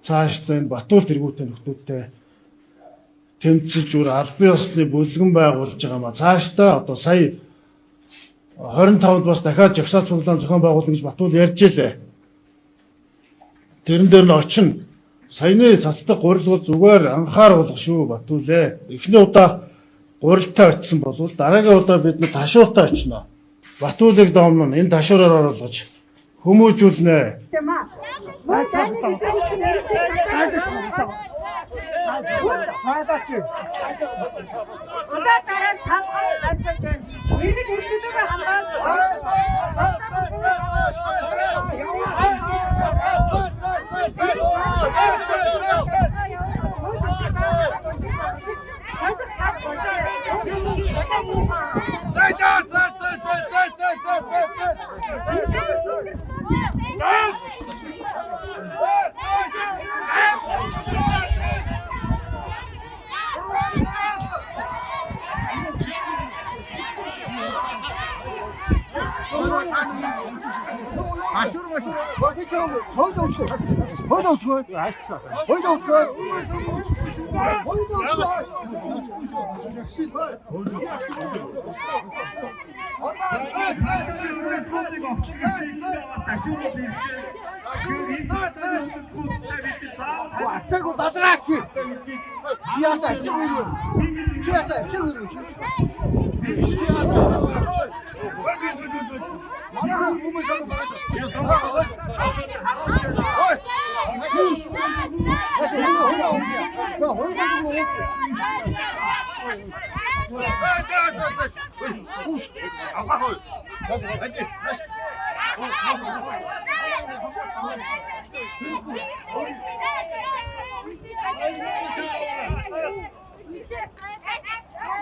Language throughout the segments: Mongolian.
цаашдаа энэ Батуул тэргүүтээ нөхдүүдтэй тэмцэж үр аль бие усны бүлгэн байгуулж байгаа маа. Цаашдаа одоо сая 25-нд бас дахиад жагсаал цуглаан зохион байгуулна гэж Батуул ярьж илээ. Тэрэн дээр нь очино. Саяны цацдаг гурил бол зүгээр анхааруулах шүү Батуулээ. Эхний удаа гурилтай очисон болвол дараагийн удаа бид нэг ташууртай очино. Батуулыг доомно энэ ташуураар оруулгаж хүмүүжүүлнэ.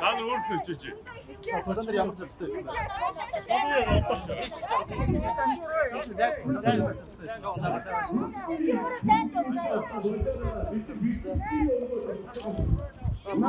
Дан өөрөөр чиж. Одан ямар зөвтэй.